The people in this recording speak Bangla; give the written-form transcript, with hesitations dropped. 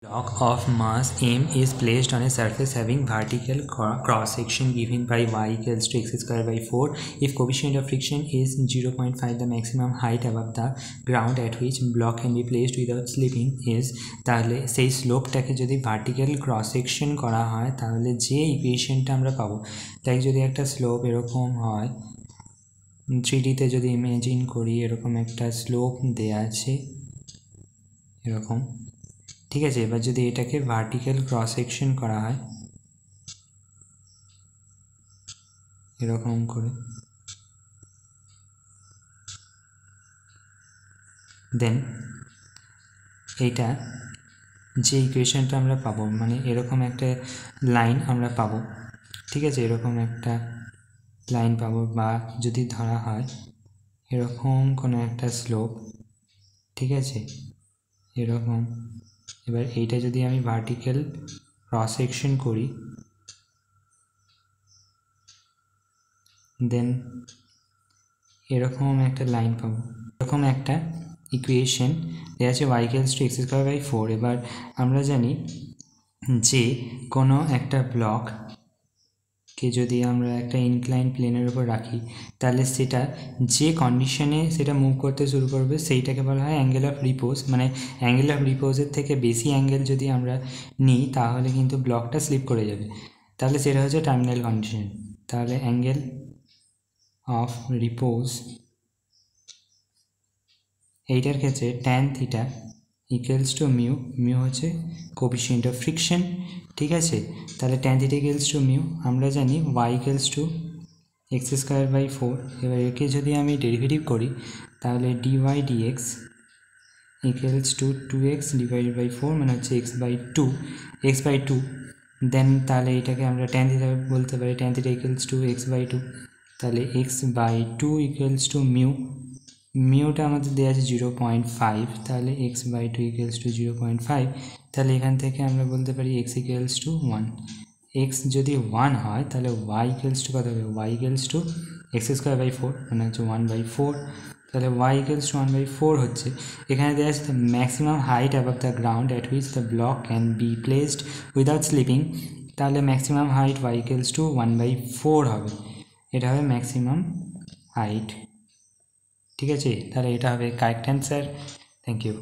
Block of mass m is placed on a surface having vertical cross section given by y equals to x square by 4. If coefficient of friction is 0.5, the maximum height above the ground at which block can be placed without slipping is, তাহলে সেই স্লোপটাকে যদি ভার্টিক্যাল ক্রস সেকশন করা হয় তাহলে যে ইকুয়েশনটা আমরা পাবো, তাই যদি একটা স্লোপ এরকম হয় 3D তে যদি ইমেজিন করি, এরকম একটা স্লোপ দেয়া আছে এরকম, ঠিক আছে। এবার যদি এটাকে ভার্টিক্যাল ক্রস সেকশন করা হয় এরকম করে, দেন এইটা যে ইকুয়েশনটা আমরা পাবো, মানে এরকম একটা লাইন আমরা পাবো, ঠিক আছে। এরকম একটা লাইন পাবো, বা যদি ধরা হয় এরকম কোনো একটা স্লোপ, ঠিক আছে, এরকম। এবার এইটা যদি আমি ভার্টিক্যাল ক্রস সেকশন করি, দেন এরকম একটা লাইন পাবো, এরকম একটা ইকুয়েশন দেওয়া আছে y equals to x square by 4। এবার আমরা জানি যে কোনো একটা ব্লককে যদি আমরা একটা ইনক্লাইন প্লেনের উপর রাখি, তাহলে সেটা যে কন্ডিশনে সেটা মুভ করতে শুরু করবে সেইটাকে বলা হয় অ্যাঙ্গেল অফ রিপোজ। মানে অ্যাঙ্গেল অফ রিপোজের থেকে বেশি অ্যাঙ্গেল যদি আমরা নিই তাহলে কিন্তু ব্লকটা স্লিপ করে যাবে, তাহলে সেটা হচ্ছে টার্মিনাল কন্ডিশন। তাহলে অ্যাঙ্গেল অফ রিপোজ এইটার ক্ষেত্রে tan theta equals to mu, mu হচ্ছে কোএফিসিয়েন্ট অফ ফ্রিকশন, ঠিক আছে। তাহলে tan theta equals to mu, আমরা জানি y equals to x square by 4। এবার একে যদি আমি ডেরিভেটিভ করি তাহলে dy dx equals to 2x divided by 4, মানে হচ্ছে x বাই 2। দেন তাহলে এটাকে আমরা tan থিটা বলতে পারি, tan theta equals to x by 2। তাহলে x by 2 equals to mu, মিউটা আমাদের দেওয়া আছে 0.5, তাহলে x বাই 2 ইকুয়ালস টু 0.5। তাহলে এখান থেকে আমরা বলতে পারি x ইকুয়ালস টু 1। x যদি 1 হয় তাহলে y ইকুয়ালস টু কত হবে, y equals to x square by 4, মানে হচ্ছে 1/4। তাহলে y ইকুয়ালস টু 1/4 হচ্ছে, এখানে দেওয়া আছে the maximum height above the ground at which the block can be placed without slipping. তাহলে maximum height y equals to 1/4 হবে, এটা হবে ম্যাক্সিমাম হাইট, ঠিক আছে। তাহলে এটা হবে কারেক্ট অ্যান্সার। Thank you.